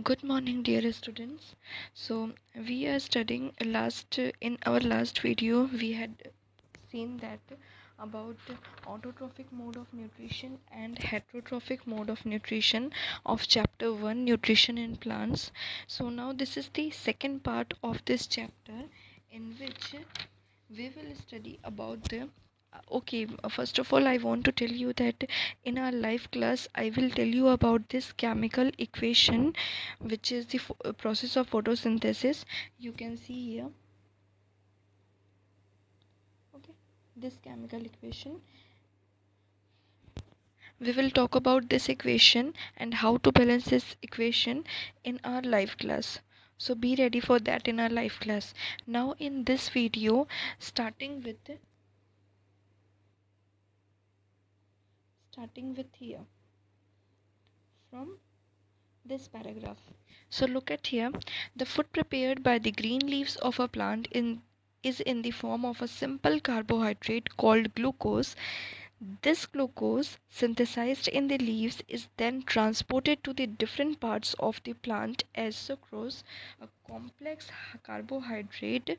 Good morning, dear students. So we are studying in our last video we had seen that about autotrophic mode of nutrition and heterotrophic mode of nutrition of chapter 1, nutrition in plants. So now this is the second part of this chapter, in which we will study about the first of all I want to tell you that in our live class I will tell you about this chemical equation, which is the process of photosynthesis. You can see here, okay, this chemical equation. We will talk about this equation and how to balance this equation in our live class, so be ready for that in our live class. Now in this video, starting with here from this paragraph. So look at here. The food prepared by the green leaves of a plant is in the form of a simple carbohydrate called glucose. This glucose, synthesized in the leaves, is then transported to the different parts of the plant as sucrose, a complex carbohydrate,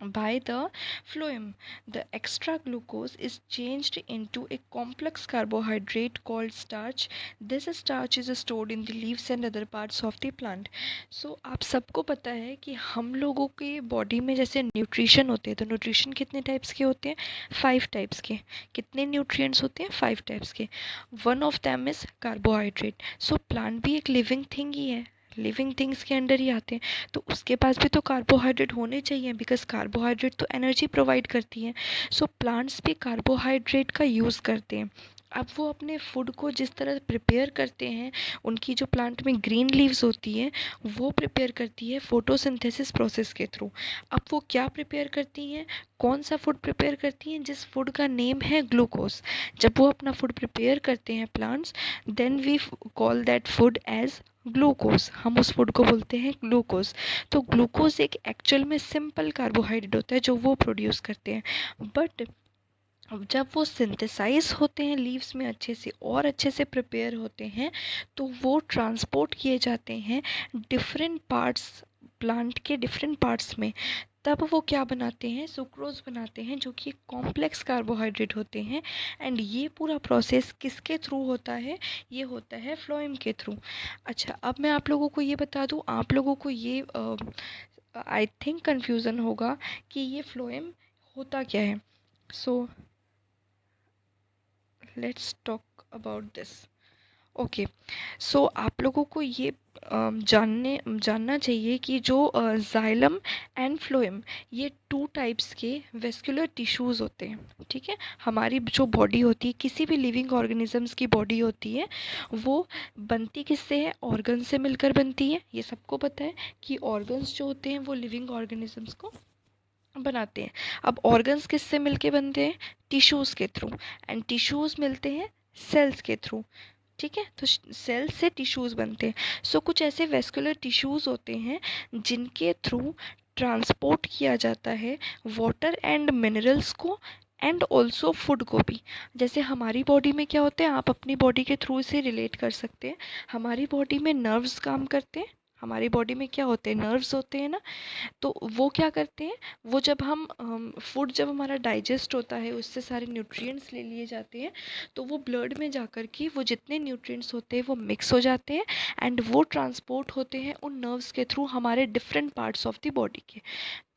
by the phloem. The extra glucose is changed into a complex carbohydrate called starch. This starch is stored in the leaves and other parts of the plant. So आप सबको पता है कि हम लोगों के body में जैसे न्यूट्रिशन होते हैं, तो न्यूट्रिशन कितने टाइप्स के होते हैं? 5 टाइप्स के. कितने न्यूट्रिएंट्स होते हैं? 5 टाइप्स के. One of them is carbohydrate. So plant भी एक लिविंग थिंग ही है, लिविंग थिंग्स के अंडर ही आते हैं, तो उसके पास भी तो कार्बोहाइड्रेट होने चाहिए, बिकॉज कार्बोहाइड्रेट तो एनर्जी प्रोवाइड करती हैं. सो प्लांट्स भी कार्बोहाइड्रेट का यूज़ करते हैं. अब वो अपने फूड को जिस तरह प्रिपेयर करते हैं, उनकी जो प्लांट में ग्रीन लीव्स होती हैं वो प्रिपेयर करती है फोटोसिंथेसिस प्रोसेस के थ्रू. अब वो क्या प्रिपेयर करती हैं, कौन सा फूड प्रिपेयर करती हैं? जिस फूड का नेम है ग्लूकोज. जब वो अपना फूड प्रिपेयर करते हैं plants, then we call that food as glucose. हम उस फूड को बोलते हैं ग्लूकोज. तो ग्लूकोज एक एक्चुअल में सिंपल कार्बोहाइड्रेट होता है जो वो प्रोड्यूस करते हैं. बट जब वो सिंथेसाइज होते हैं लीव्स में अच्छे से और अच्छे से प्रिपेयर होते हैं, तो वो ट्रांसपोर्ट किए जाते हैं डिफरेंट पार्ट्स, प्लांट के डिफरेंट पार्ट्स में. तब वो क्या बनाते हैं? सुक्रोज बनाते हैं, जो कि कॉम्प्लेक्स कार्बोहाइड्रेट होते हैं. एंड ये पूरा प्रोसेस किसके थ्रू होता है? ये होता है फ्लोएम के थ्रू. अच्छा, अब मैं आप लोगों को ये बता दूँ, आप लोगों को ये आई थिंक कन्फ्यूज़न होगा कि ये फ्लोएम होता क्या है. So let's talk about this. Okay, so आप लोगों को ये जानना चाहिए कि जो जाइलम एंड फ्लोएम, ये 2 टाइप्स के वेस्कुलर टिश्यूज़ होते हैं. ठीक है, हमारी जो बॉडी होती है, किसी भी लिविंग ऑर्गेनिजम्स की बॉडी होती है, वो बनती किससे है? ऑर्गन से मिलकर बनती है. ये सबको पता है कि ऑर्गन्स जो होते हैं वो लिविंग ऑर्गेनिजम्स को बनाते हैं. अब ऑर्गन्स किससे मिलके बनते हैं? टिश्यूज़ के थ्रू. एंड टिश्यूज़ मिलते हैं सेल्स के थ्रू. ठीक है, तो सेल्स से टिश्यूज़ बनते हैं. सो कुछ ऐसे वेस्कुलर टिश्यूज़ होते हैं जिनके थ्रू ट्रांसपोर्ट किया जाता है वाटर एंड मिनरल्स को, एंड ऑल्सो फूड को भी. जैसे हमारी बॉडी में क्या होता है, आप अपनी बॉडी के थ्रू से रिलेट कर सकते हैं. हमारी बॉडी में नर्व्स काम करते हैं. हमारी बॉडी में क्या होते हैं? नर्व्स होते हैं ना. तो वो क्या करते हैं, वो जब हम फूड जब हमारा डाइजेस्ट होता है, उससे सारे न्यूट्रिएंट्स ले लिए जाते हैं, तो वो ब्लड में जाकर के वो जितने न्यूट्रिएंट्स होते हैं वो मिक्स हो जाते हैं, एंड वो ट्रांसपोर्ट होते हैं उन नर्व्स के थ्रू हमारे different parts of the body के.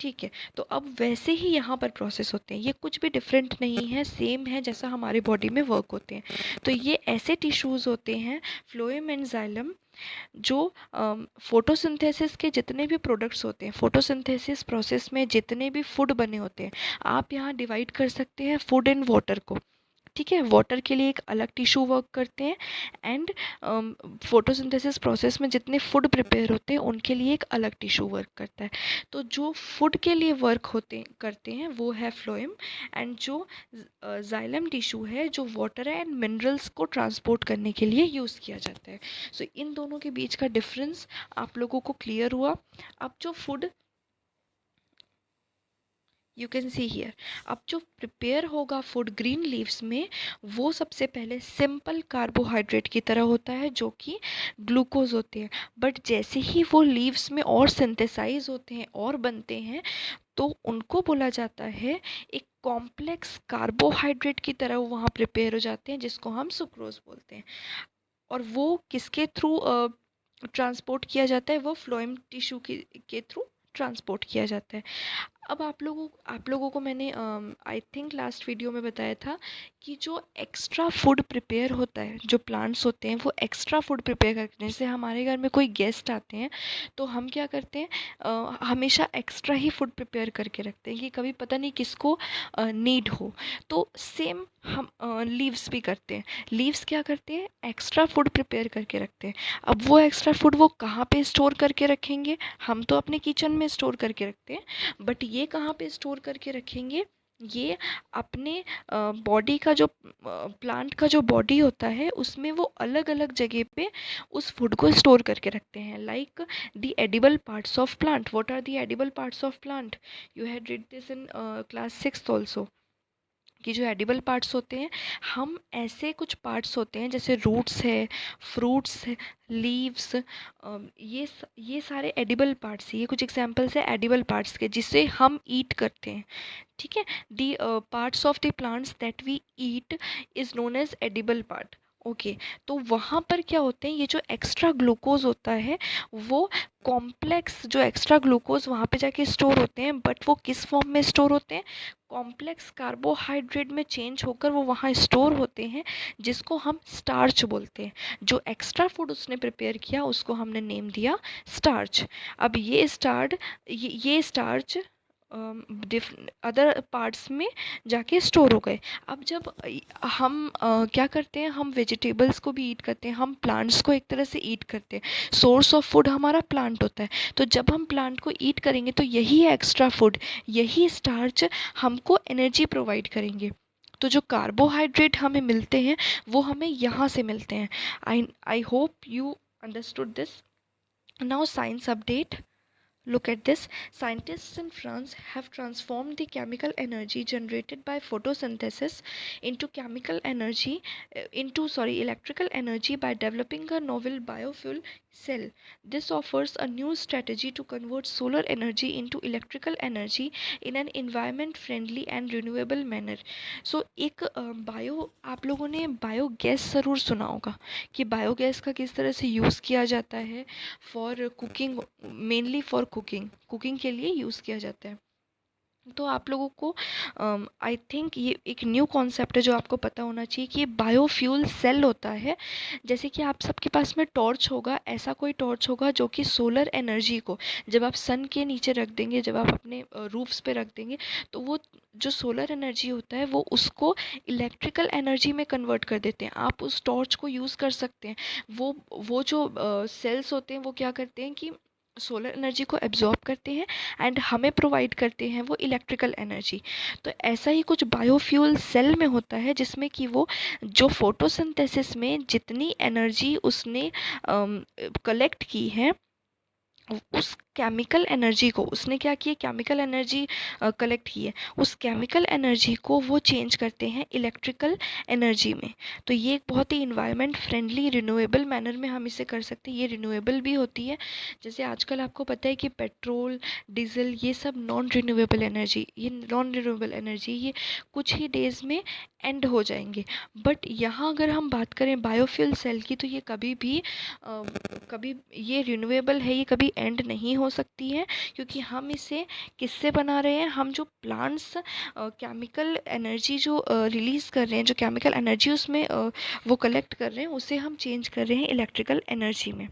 ठीक है, तो अब वैसे ही यहाँ पर प्रोसेस होते हैं. ये कुछ भी डिफरेंट नहीं है, सेम है जैसा हमारे बॉडी में वर्क होते हैं. तो ये ऐसे टिश्यूज़ होते हैं फ्लोएम एंड जाइलम, जो फोटोसिंथेसिस के जितने भी प्रोडक्ट्स होते हैं, फोटोसिंथेसिस प्रोसेस में जितने भी फूड बने होते हैं, आप यहाँ डिवाइड कर सकते हैं फूड एंड वाटर को. ठीक है, वाटर के लिए एक अलग टिश्यू वर्क करते हैं, एंड फोटोसिंथेसिस प्रोसेस में जितने फूड प्रिपेयर होते हैं उनके लिए एक अलग टिश्यू वर्क करता है. तो जो फूड के लिए वर्क होते करते हैं वो है फ्लोएम, एंड जो जाइलम टिश्यू है जो वाटर एंड मिनरल्स को ट्रांसपोर्ट करने के लिए यूज़ किया जाता है. सो इन दोनों के बीच का डिफरेंस आप लोगों को क्लियर हुआ. अब जो food you can see here. अब जो प्रिपेयर होगा फूड ग्रीन लीव्स में, वो सबसे पहले सिंपल कार्बोहाइड्रेट की तरह होता है जो कि ग्लूकोज होते हैं। बट जैसे ही वो लीव्स में और सिंथेसाइज होते हैं और बनते हैं, तो उनको बोला जाता है एक कॉम्प्लेक्स कार्बोहाइड्रेट की तरह वो वहाँ प्रिपेयर हो जाते हैं, जिसको हम सुक्रोज बोलते हैं। और वो किसके थ्रू ट्रांसपोर्ट किया जाता है? वो फ्लोएम टिश्यू के थ्रू ट्रांसपोर्ट किया जाता है। अब आप लोगों को मैंने आई थिंक लास्ट वीडियो में बताया था कि जो एक्स्ट्रा फूड प्रिपेयर होता है, जो प्लांट्स होते हैं वो एक्स्ट्रा फूड प्रिपेयर करते हैं। जैसे हमारे घर में कोई गेस्ट आते हैं तो हम क्या करते हैं, हमेशा एक्स्ट्रा ही फूड प्रिपेयर करके रखते हैं कि कभी पता नहीं किसको नीड हो। तो सेम हम लीव्स भी करते हैं। लीव्स क्या करते हैं? एक्स्ट्रा फूड प्रिपेयर करके रखते हैं। अब वो एक्स्ट्रा फूड वो कहाँ पे स्टोर करके रखेंगे? हम तो अपने किचन में स्टोर करके रखते हैं, बट ये कहाँ पे स्टोर करके रखेंगे? ये अपने बॉडी का जो प्लांट का जो बॉडी होता है उसमें वो अलग अलग जगह पे उस फूड को स्टोर करके रखते हैं। Like the edible parts of plant. What are the edible parts of plant? You had read this in class 6 also, कि जो एडिबल पार्ट्स होते हैं, हम ऐसे कुछ पार्ट्स होते हैं जैसे रूट्स है, फ्रूट्स है, लीव्स, ये सारे एडिबल पार्ट्स हैं। ये कुछ एग्जांपल्स है एडिबल पार्ट्स के जिसे हम ईट करते हैं। ठीक है, the parts of the plants that we eat is known as edible part. Okay, तो वहाँ पर क्या होते हैं, ये जो एक्स्ट्रा ग्लूकोज होता है वो कॉम्प्लेक्स, जो एक्स्ट्रा ग्लूकोज वहाँ पे जाके स्टोर होते हैं, बट वो किस फॉर्म में स्टोर होते हैं? कॉम्प्लेक्स कार्बोहाइड्रेट में चेंज होकर वो वहाँ स्टोर होते हैं, जिसको हम स्टार्च बोलते हैं। जो एक्स्ट्रा फूड उसने प्रिपेयर किया उसको हमने नेम दिया स्टार्च। अब ये स्टार्च अदर पार्ट्स में जाके स्टोर हो गए। अब जब हम क्या करते हैं, हम वेजिटेबल्स को भी ईट करते हैं, हम प्लांट्स को एक तरह से ईट करते हैं। सोर्स ऑफ फूड हमारा प्लांट होता है, तो जब हम प्लांट को ईट करेंगे तो यही एक्स्ट्रा फूड, यही स्टार्च हमको एनर्जी प्रोवाइड करेंगे। तो जो कार्बोहाइड्रेट हमें मिलते हैं वो हमें यहाँ से मिलते हैं। I hope you understood this. Now science update. Look at this. Scientists in France have transformed the chemical energy generated by photosynthesis into electrical energy by developing a novel biofuel cell. This offers a new strategy to convert solar energy into electrical energy in an environment friendly and renewable manner. So एक आप लोगों ने biogas ज़रूर सुना होगा कि biogas का किस तरह से यूज़ किया जाता है for cooking, mainly for cooking के लिए यूज़ किया जाता है। तो आप लोगों को आई थिंक ये एक न्यू कॉन्सेप्ट है जो आपको पता होना चाहिए कि ये बायोफ्यूल सेल होता है। जैसे कि आप सबके पास में टॉर्च होगा, ऐसा कोई टॉर्च होगा जो कि सोलर एनर्जी को जब आप सन के नीचे रख देंगे, जब आप अपने रूफ्स पे रख देंगे, तो वो जो सोलर एनर्जी होता है वो उसको इलेक्ट्रिकल एनर्जी में कन्वर्ट कर देते हैं। आप उस टॉर्च को यूज़ कर सकते हैं। वो जो सेल्स होते हैं वो क्या करते हैं कि सोलर एनर्जी को एब्जॉर्ब करते हैं एंड हमें प्रोवाइड करते हैं वो इलेक्ट्रिकल एनर्जी। तो ऐसा ही कुछ बायोफ्यूल सेल में होता है जिसमें कि वो जो फोटोसिंथेसिस में जितनी एनर्जी उसने कलेक्ट की है, उस केमिकल एनर्जी को उसने क्या किया, केमिकल एनर्जी कलेक्ट की है, उस केमिकल एनर्जी को वो चेंज करते हैं इलेक्ट्रिकल एनर्जी में। तो ये एक बहुत ही इन्वायरमेंट फ्रेंडली रिन्यूएबल मैनर में हम इसे कर सकते हैं। ये रिन्यूएबल भी होती है, जैसे आजकल आपको पता है कि पेट्रोल, डीजल, ये सब नॉन रिन्यूएबल एनर्जी ये कुछ ही डेज़ में एंड हो जाएंगे। बट यहाँ अगर हम बात करें बायोफ्यूल सेल की, तो ये कभी ये रिन्यूएबल है, ये कभी एंड नहीं हो सकती है, क्योंकि हम इसे किससे बना रहे हैं? हम जो प्लांट्स केमिकल एनर्जी जो रिलीज़ कर रहे हैं, जो केमिकल एनर्जी उसमें वो कलेक्ट कर रहे हैं, उसे हम चेंज कर रहे हैं इलेक्ट्रिकल एनर्जी में।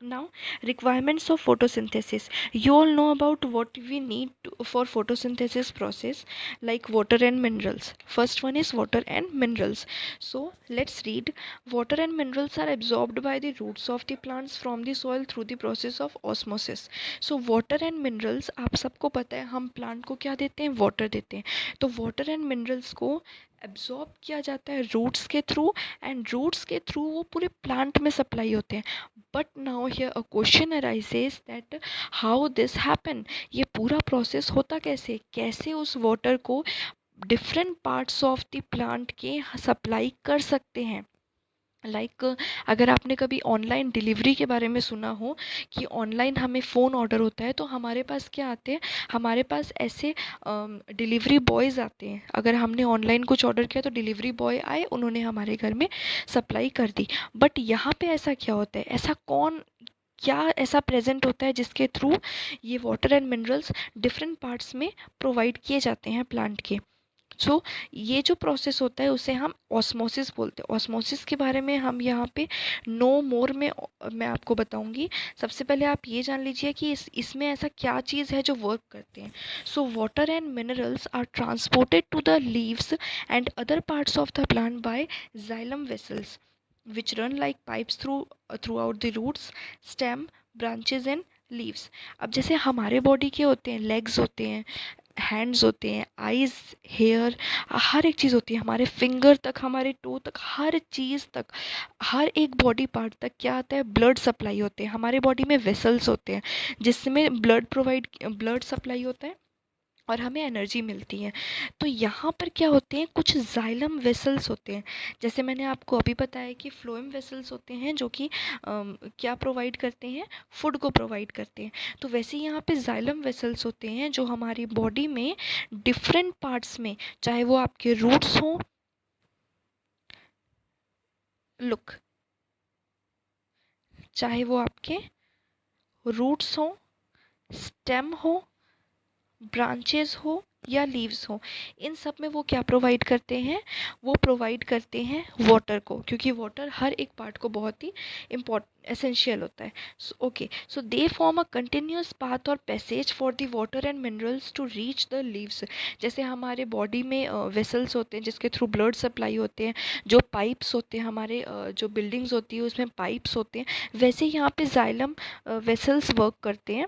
Now, requirements of photosynthesis. You all know about what we need for photosynthesis process, like water and minerals. First one is water and minerals. So let's read. Water and minerals are absorbed by the roots of the plants from the soil through the process of osmosis. So water and minerals, आप सबको पता है हम plant को क्या देते हैं? Water देते हैं। तो वाटर एंड मिनरल्स को एब्जॉर्ब किया जाता है रूट्स के थ्रू, एंड रूट्स के थ्रू वो पूरे प्लांट में सप्लाई होते हैं. But now here a question arises that how this happen. ये पूरा प्रोसेस होता कैसे, कैसे उस वाटर को different parts of the plant के सप्लाई कर सकते हैं. अगर आपने कभी ऑनलाइन डिलीवरी के बारे में सुना हो कि ऑनलाइन हमें फ़ोन ऑर्डर होता है तो हमारे पास क्या आते हैं, हमारे पास ऐसे डिलीवरी बॉयज़ आते हैं. अगर हमने ऑनलाइन कुछ ऑर्डर किया तो डिलीवरी बॉय आए, उन्होंने हमारे घर में सप्लाई कर दी. बट यहाँ पे ऐसा क्या होता है, ऐसा क्या ऐसा प्रेजेंट होता है जिसके थ्रू ये water and minerals different parts में प्रोवाइड किए जाते हैं प्लांट के. सो ये जो प्रोसेस होता है उसे हम ऑस्मोसिस बोलते हैं. ऑस्मोसिस के बारे में हम यहाँ पे नो मोर में मैं आपको बताऊंगी. सबसे पहले आप ये जान लीजिए कि इसमें ऐसा क्या चीज़ है जो वर्क करते हैं. So water and minerals are transported to the leaves and other parts of the plant by xylem vessels which run like pipes throughout the roots, stem, branches and leaves. अब जैसे हमारे बॉडी के होते हैं, legs होते हैं, hands होते हैं, आइज़, हेयर, हर एक चीज़ होती है, हमारे फिंगर तक, हमारे टो तक, हर चीज़ तक, हर एक बॉडी पार्ट तक क्या आता है, ब्लड सप्लाई होते हैं. हमारे बॉडी में वेसल्स होते हैं जिसमें ब्लड सप्लाई होता है और हमें एनर्जी मिलती है. तो यहाँ पर क्या होते हैं, कुछ जाइलम वेसल्स होते हैं. जैसे मैंने आपको अभी बताया कि फ्लोएम वेसल्स होते हैं जो कि क्या प्रोवाइड करते हैं, फूड को प्रोवाइड करते हैं. तो वैसे ही यहाँ पे जाइलम वेसल्स होते हैं जो हमारी बॉडी में डिफरेंट पार्ट्स में, चाहे वो आपके रूट्स हों, लुक, चाहे वो आपके रूट्स हों, स्टेम हो, ब्रांचेस हो या लीव्स हो, इन सब में वो क्या प्रोवाइड करते हैं, वो प्रोवाइड करते हैं वाटर को, क्योंकि वाटर हर एक पार्ट को बहुत ही एसेंशियल होता है. So they form a continuous path और passage for the water and minerals to reach the leaves. जैसे हमारे बॉडी में वेसल्स होते हैं जिसके थ्रू ब्लड सप्लाई होते हैं, जो पाइप्स होते हैं, हमारे जो बिल्डिंग्स होती है उसमें पाइप्स होते हैं, वैसे यहाँ पे जाइलम वेसल्स वर्क करते हैं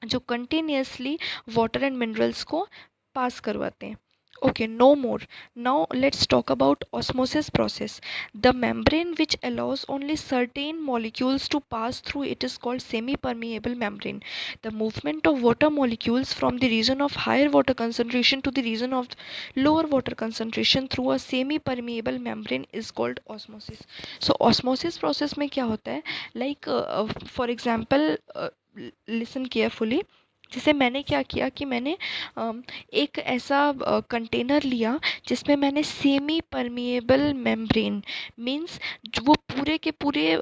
जो कंटिन्यूअसली वाटर एंड मिनरल्स को पास करवाते हैं. Okay, no more. Now let's talk about osmosis process. The membrane which allows only certain molecules to pass through it is called semi-permeable membrane. The movement of water molecules from the region of higher water concentration to the region of lower water concentration through a semi-permeable membrane is called osmosis. So osmosis process में क्या होता है, like for example, listen carefully. जैसे मैंने क्या किया कि मैंने एक ऐसा कंटेनर लिया जिसमें मैंने सेमी परमिएबल मेम्ब्रेन, मींस वो पूरे के पूरे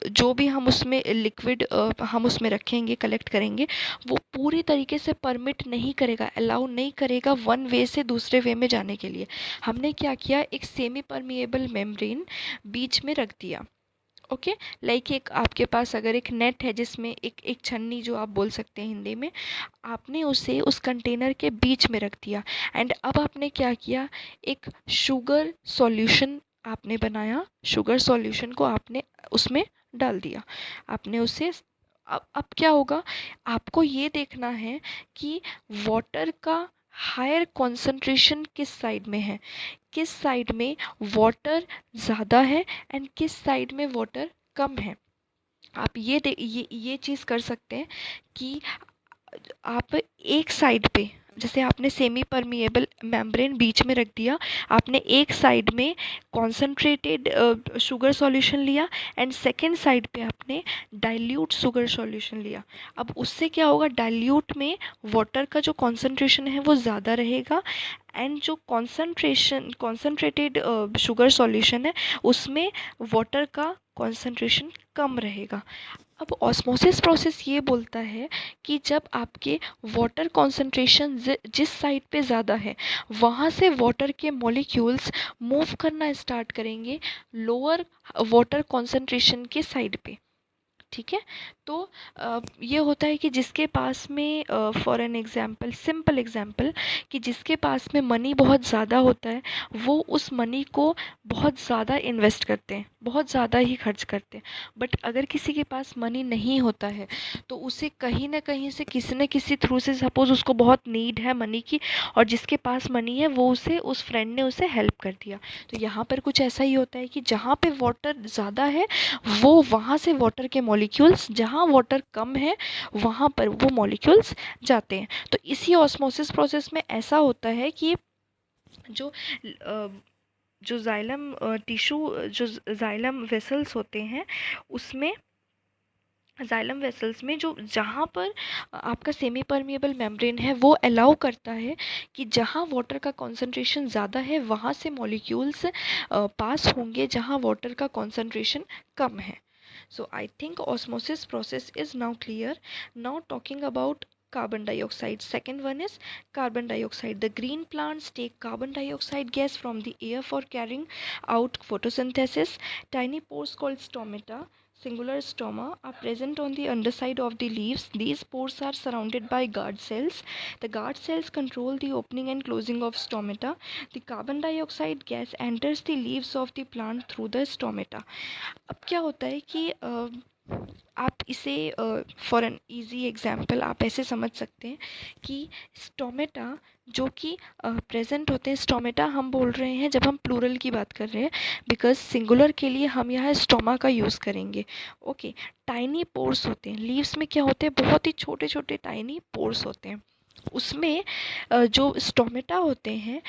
जो भी हम उसमें लिक्विड हम उसमें रखेंगे, कलेक्ट करेंगे, वो पूरी तरीके से परमिट नहीं करेगा, अलाउ नहीं करेगा वन वे से दूसरे वे में जाने के लिए. हमने क्या किया, एक सेमी परमिएबल मेम्ब्रेन बीच में रख दिया. ओके, लाइक एक आपके पास अगर एक नेट है जिसमें एक एक छन्नी जो आप बोल सकते हैं हिंदी में, आपने उसे उस कंटेनर के बीच में रख दिया. एंड अब आपने क्या किया, एक शुगर सॉल्यूशन आपने बनाया, शुगर सॉल्यूशन को आपने उसमें डाल दिया, आपने उसे. अब क्या होगा, आपको ये देखना है कि वाटर का हायर कॉन्सेंट्रेशन किस साइड में है, किस साइड में वाटर ज़्यादा है एंड किस साइड में वाटर कम है. आप ये चीज़ कर सकते हैं कि आप एक साइड पे, जैसे आपने सेमी परमिएबल मेम्ब्रेन बीच में रख दिया, आपने एक साइड में कॉन्सेंट्रेटेड शुगर सॉल्यूशन लिया एंड सेकेंड साइड पे आपने डाइल्यूट शुगर सॉल्यूशन लिया. अब उससे क्या होगा, डाइल्यूट में वाटर का जो कॉन्सेंट्रेशन है वो ज़्यादा रहेगा एंड जो कॉन्सेंट्रेटेड शुगर सॉल्यूशन है उसमें वाटर का कॉन्सेंट्रेशन कम रहेगा. अब ऑस्मोसिस प्रोसेस ये बोलता है कि जब आपके वाटर कॉन्सेंट्रेशन जिस साइड पे ज़्यादा है वहाँ से वाटर के मॉलिक्यूल्स मूव करना स्टार्ट करेंगे लोअर वाटर कॉन्सेंट्रेशन के साइड पे. ठीक है। तो ये होता है कि जिसके पास में for an example, simple example, कि जिसके पास में मनी बहुत ज़्यादा होता है वो उस मनी को बहुत ज़्यादा इन्वेस्ट करते हैं, बहुत ज़्यादा ही खर्च करते हैं। बट अगर किसी के पास मनी नहीं होता है तो उसे कहीं ना कहीं से किसी न किसी थ्रू से, सपोज़ उसको बहुत नीड है मनी की और जिसके पास मनी है वो उसे, उस फ्रेंड ने उसे हेल्प कर दिया। तो यहाँ पर कुछ ऐसा ही होता है कि जहाँ पे वाटर ज़्यादा है वो वहाँ से वाटर के मॉलिक्यूल्स, जहाँ वाटर कम है वहाँ पर वो मॉलिक्यूल्स जाते हैं। तो इसी ऑस्मोसिस प्रोसेस में ऐसा होता है कि जो अ, जो जाइलम टिश्यू, जो जाइलम वेसल्स होते हैं उसमें, जाइलम वेसल्स में जो, जहाँ पर आपका सेमी परमिएबल मेम्ब्रेन है वो अलाउ करता है कि जहाँ वाटर का कॉन्सेंट्रेशन ज़्यादा है वहाँ से मॉलिक्यूल्स पास होंगे जहाँ वाटर का कॉन्सेंट्रेशन कम है। So I think osmosis process is now clear. Now talking about carbon dioxide. Second one is carbon dioxide. The green plants take carbon dioxide gas from the air for carrying out photosynthesis. Tiny pores called stomata, singular stoma, are present on the underside of the leaves. These pores are surrounded by guard cells. The guard cells control the opening and closing of stomata. The carbon dioxide gas enters the leaves of the plant through the stomata. अब क्या होता है कि आप इसे for an easy example आप ऐसे समझ सकते हैं कि स्टोमेटा जो कि प्रेजेंट होते हैं, स्टोमेटा हम बोल रहे हैं जब हम प्लूरल की बात कर रहे हैं, बिकॉज सिंगुलर के लिए हम यहाँ स्टोमा का यूज़ करेंगे। ओके, टाइनी पोर्स होते हैं लीव्स में, क्या होते हैं, बहुत ही छोटे छोटे टाइनी पोर्स होते हैं। उसमें जो स्टोमेटा होते हैं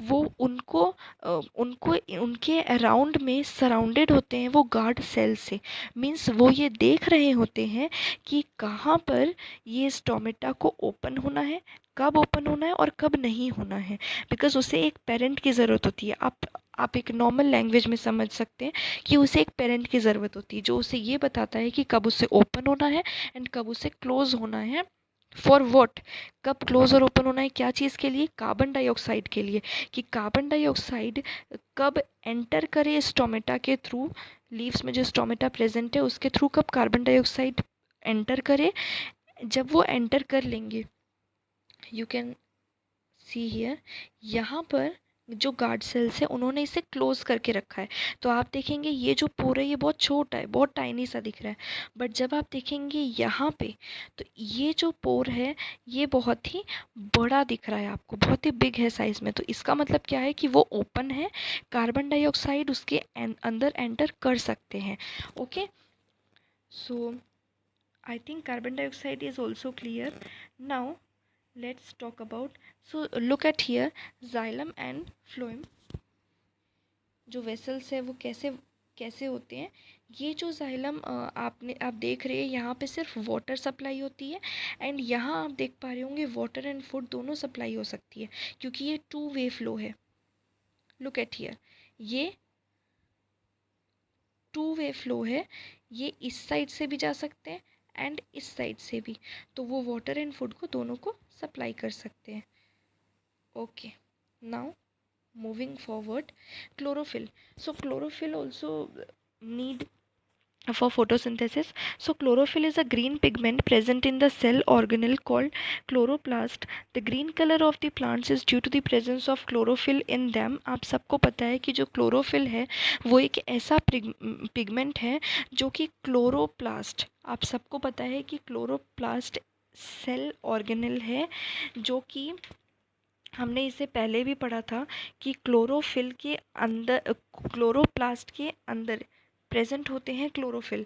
वो उनको उनको उनके अराउंड में सराउंडेड होते हैं वो गार्ड सेल से। मीन्स वो ये देख रहे होते हैं कि कहाँ पर ये स्टोमेटा को ओपन होना है, कब ओपन होना है और कब नहीं होना है, बिकॉज उसे एक पेरेंट की ज़रूरत होती है। आप एक नॉर्मल लैंग्वेज में समझ सकते हैं कि उसे एक पेरेंट की ज़रूरत होती है जो उसे ये बताता है कि कब उसे ओपन होना है एंड कब उसे क्लोज होना है। फॉर वॉट, कब क्लोज और ओपन होना है, क्या चीज़ के लिए, कार्बन डाइऑक्साइड के लिए, कि कार्बन डाइऑक्साइड कब एंटर करे स्टोमेटा के थ्रू, लीव्स में जो स्टोमेटा प्रेजेंट है उसके थ्रू कब कार्बन डाइऑक्साइड एंटर करे। जब वो एंटर कर लेंगे, यू कैन सी हियर, यहाँ पर जो गार्ड सेल्स है उन्होंने इसे क्लोज करके रखा है। तो आप देखेंगे ये जो पोर है ये बहुत छोटा है, बहुत टाइनी सा दिख रहा है, बट जब आप देखेंगे यहाँ पे तो ये जो पोर है ये बहुत ही बड़ा दिख रहा है आपको, बहुत ही बिग है साइज में। तो इसका मतलब क्या है कि वो ओपन है, कार्बन डाइऑक्साइड उसके अंदर एंटर कर सकते हैं। Okay, so I think carbon dioxide is also clear. Now let's talk about, so look at here, xylem and phloem जो वेसल्स है वो कैसे कैसे होते हैं। ये जो जाइलम आप देख रहे हैं यहाँ पे सिर्फ वाटर सप्लाई होती है एंड यहाँ आप देख पा रहे होंगे वाटर एंड फूड दोनों सप्लाई हो सकती है क्योंकि ये 2 वे फ्लो है। लुक एट हियर, ये 2 वे फ्लो है, ये इस साइड से भी जा सकते हैं एंड इस साइड से भी, तो वो वाटर एंड फूड को दोनों को सप्लाई कर सकते हैं। Okay, now moving forward, chlorophyll. So chlorophyll also need for photosynthesis. So chlorophyll is a green pigment present in the cell organelle called chloroplast. The green color of the plants is due to the presence of chlorophyll in them. आप सबको पता है कि जो chlorophyll है वो एक ऐसा पिगमेंट है जो कि क्लोरोप्लास्ट, आप सबको पता है कि क्लोरोप्लास्ट सेल ऑर्गेनेल है, जो कि हमने इसे पहले भी पढ़ा था कि क्लोरोफिल के अंदर, क्लोरोप्लास्ट के अंदर प्रेजेंट होते हैं क्लोरोफिल।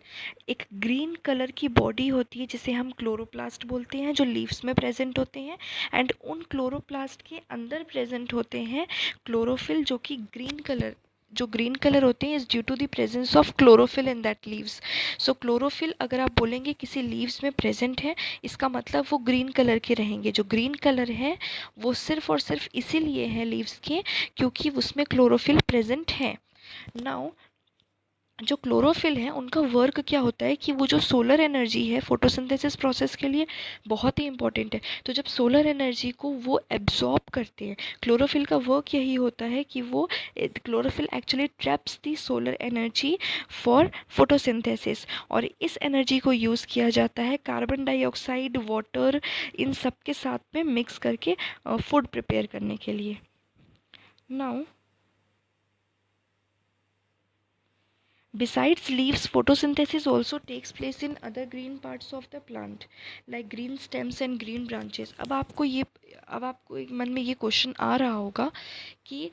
एक ग्रीन कलर की बॉडी होती है जिसे हम क्लोरोप्लास्ट बोलते हैं, जो लीव्स में प्रेजेंट होते हैं एंड उन क्लोरोप्लास्ट के अंदर प्रेजेंट होते हैं क्लोरोफिल, जो कि ग्रीन कलर होते हैं is due to the presence of chlorophyll in that leaves. So chlorophyll अगर आप बोलेंगे किसी लीव्स में प्रेजेंट है, इसका मतलब वो ग्रीन कलर के रहेंगे। जो ग्रीन कलर है वो सिर्फ और सिर्फ इसीलिए है लीव्स के क्योंकि उसमें क्लोरोफिल प्रेजेंट है। नाउ जो क्लोरोफिल है उनका वर्क क्या होता है कि वो जो सोलर एनर्जी है फोटोसिंथेसिस प्रोसेस के लिए बहुत ही इंपॉर्टेंट है। तो जब सोलर एनर्जी को वो एब्जॉर्ब करते हैं, क्लोरोफिल का वर्क यही होता है कि वो chlorophyll actually traps the solar energy for photosynthesis, और इस एनर्जी को यूज़ किया जाता है कार्बन डाइऑक्साइड, वाटर, इन सब के साथ में मिक्स करके फूड प्रिपेयर करने के लिए। Now besides leaves, photosynthesis also takes place in other green parts of the plant, like green stems and green branches. अब आपको एक मन में ये क्वेश्चन आ रहा होगा कि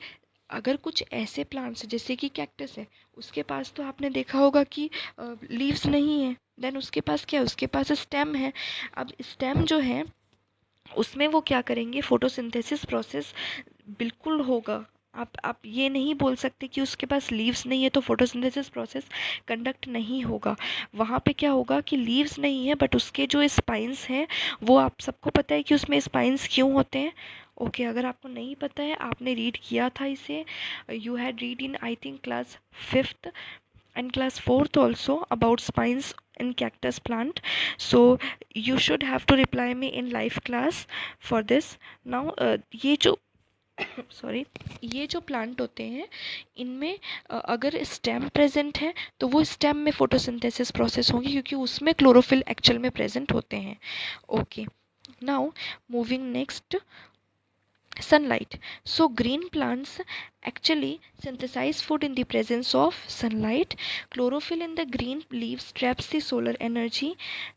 अगर कुछ ऐसे प्लांट्स जैसे कि कैक्टस है, उसके पास तो आपने देखा होगा कि लीव्स नहीं है, देन उसके पास क्या है, उसके पास स्टेम है। अब स्टेम जो है उसमें वो क्या करेंगे, फोटोसिंथेसिस प्रोसेस बिल्कुल होगा। आप ये नहीं बोल सकते कि उसके पास लीव्स नहीं है तो फोटोसिंथेसिस प्रोसेस कंडक्ट नहीं होगा। वहाँ पे क्या होगा कि लीव्स नहीं है बट उसके जो स्पाइंस हैं, वो आप सबको पता है कि उसमें स्पाइंस क्यों होते हैं। ओके, अगर आपको नहीं पता है, आपने रीड किया था इसे, you had read in I think class 5th and class 4th also about spines in cactus plant, so you should have to reply me in live class for this. Now ये जो sorry ये जो plant होते हैं इनमें अगर stem present है तो वो स्टेम में फोटोसिंथेसिस प्रोसेस होंगी क्योंकि उसमें क्लोरोफिल एक्चुअल में प्रेजेंट होते हैं। Okay, now moving next, sunlight. So green plants actually synthesize food in the presence of sunlight. Chlorophyll in the green leaves traps the solar energy.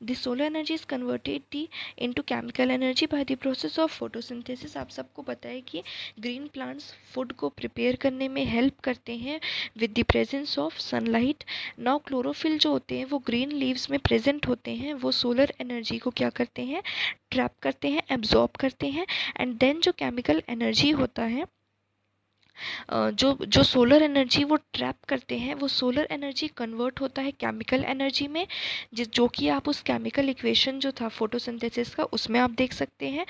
The solar energy is converted into chemical energy by the process of photosynthesis. आप सबको पता है कि green plants food को prepare करने में help करते हैं with the presence of sunlight. Now chlorophyll जो होते हैं वो ग्रीन लीव्स में प्रेजेंट होते हैं, वो सोलर एनर्जी को क्या करते हैं, ट्रैप करते हैं, एब्जॉर्ब करते हैं, एंड देन जो केमिकल एनर्जी होता है, जो जो सोलर एनर्जी वो ट्रैप करते हैं, वो सोलर एनर्जी कन्वर्ट होता है केमिकल एनर्जी में, जो कि आप उस केमिकल इक्वेशन जो था फोटोसिंथेसिस का उसमें आप देख सकते हैं।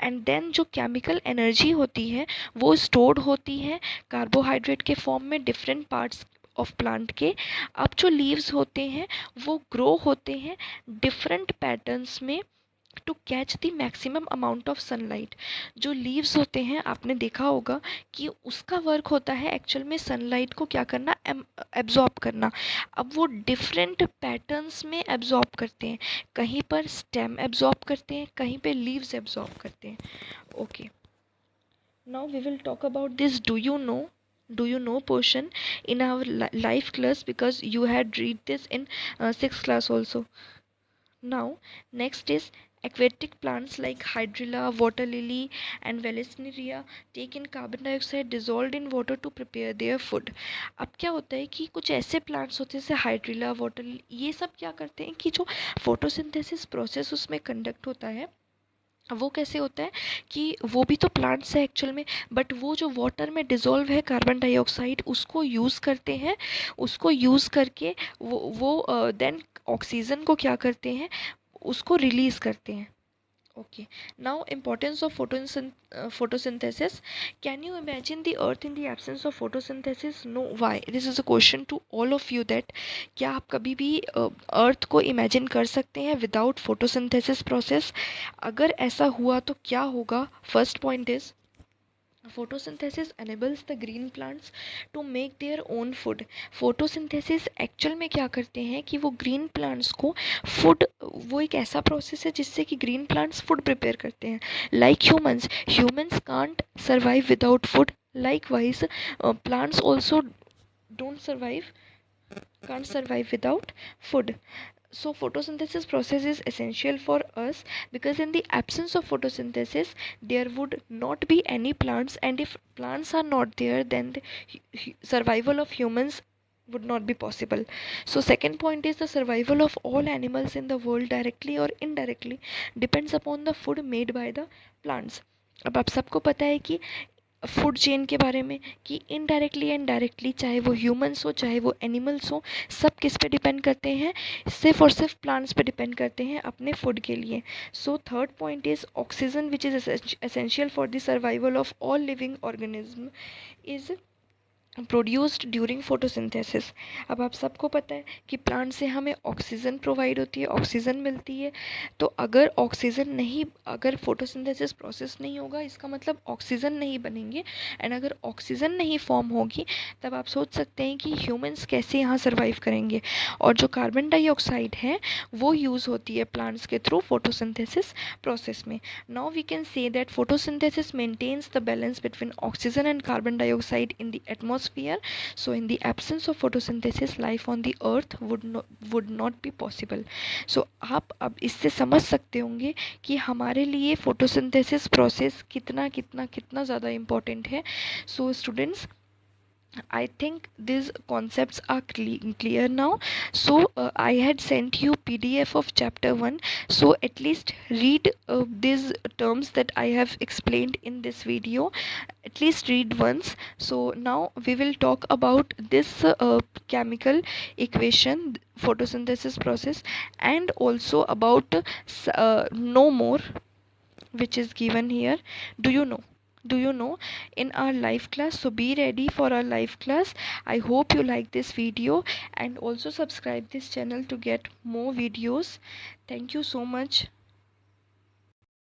एंड देन जो केमिकल एनर्जी होती है वो स्टोर्ड होती है कार्बोहाइड्रेट के फॉर्म में डिफरेंट पार्ट्स ऑफ प्लांट के। अब जो लीव्स होते हैं वो ग्रो होते हैं डिफरेंट पैटर्न्स में to catch the maximum amount of sunlight. जो लीव्स होते हैं आपने देखा होगा कि उसका वर्क होता है एक्चुअल में सनलाइट को क्या करना, एब्जॉर्ब करना। अब वो डिफरेंट पैटर्न्स में एब्जॉर्ब करते हैं, कहीं पर स्टेम एब्जॉर्ब करते हैं, कहीं पे लीव्स एब्जॉर्ब करते हैं। Okay, now we will talk about this do you know portion in our life class, because you had read this in 6th class also. Now, next is aquatic plants like hydrilla, water lily, and vallisneria take in carbon dioxide dissolved in water to prepare their food. अब क्या होता है कि कुछ ऐसे plants होते हैं जैसे हाइड्रिला, वाटर लिली, ये सब क्या करते हैं कि जो फोटोसिंथेसिस प्रोसेस उसमें कंडक्ट होता है वो कैसे होता है कि वो भी तो प्लांट्स है एक्चुअल में, बट वो जो वाटर में डिज़ोल्व है कार्बन डाइऑक्साइड उसको यूज़ करते हैं, उसको यूज़ करके वो देन ऑक्सीजन को क्या करते हैं, उसको रिलीज़ करते हैं। Okay, now importance of photosynthesis. Can you imagine the earth in the absence of photosynthesis? No. Why? This is a question to all of you that क्या आप कभी भी अर्थ को इमेजिन कर सकते हैं विदाउट फोटोसिंथेसिस प्रोसेस? अगर ऐसा हुआ तो क्या होगा? First point is photosynthesis enables the green plants to make their own food. photosynthesis actual में क्या करते हैं कि वो ग्रीन प्लांट्स को फूड, वो एक ऐसा प्रोसेस है जिससे कि ग्रीन प्लांट्स फूड प्रिपेयर करते हैं। Like humans can't survive without food, likewise plants also don't survive can't survive without food. So photosynthesis process is essential for us, because in the absence of photosynthesis there would not be any plants, and if plants are not there then the survival of humans would not be possible. So second point is the survival of all animals in the world directly or indirectly depends upon the food made by the plants. अब आप सबको पता है कि food chain के बारे में कि इनडायरेक्टली एंड डायरेक्टली, चाहे वो ह्यूमंस हो चाहे वो एनिमल्स हो, सब किस पे डिपेंड करते हैं, सिर्फ और सिर्फ प्लांट्स पे डिपेंड करते हैं अपने फूड के लिए। So third point is oxygen which is essential for the survival of all living organism is produced during photosynthesis. अब आप सबको पता है कि प्लांट से हमें ऑक्सीजन प्रोवाइड होती है, ऑक्सीजन मिलती है। तो अगर ऑक्सीजन नहीं, अगर फोटोसिंथेसिस प्रोसेस नहीं होगा, इसका मतलब ऑक्सीजन नहीं बनेंगे। एंड अगर ऑक्सीजन नहीं फॉर्म होगी, तब आप सोच सकते हैं कि ह्यूमंस कैसे यहाँ सर्वाइव करेंगे। और जो कार्बन डाइऑक्साइड है वो यूज़ होती है प्लांट्स के थ्रू फोटोसिंथेसिस प्रोसेस में। Now we can say that photosynthesis maintains the balance between oxygen and carbon dioxide in the atmosphere. So in the absence of photosynthesis, life on the earth would not be possible. So आप अब इससे समझ सकते होंगे कि हमारे लिए photosynthesis process कितना कितना कितना ज़्यादा important है. So students, I think these concepts are clear now. So I had sent you PDF of chapter 1. So at least read these terms that I have explained in this video. At least read once. So now we will talk about this chemical equation, photosynthesis process, and also about no more, which is given here. Do you know? Do you know in our live class? So be ready for our live class. I hope you like this video, and also subscribe this channel to get more videos. Thank you so much.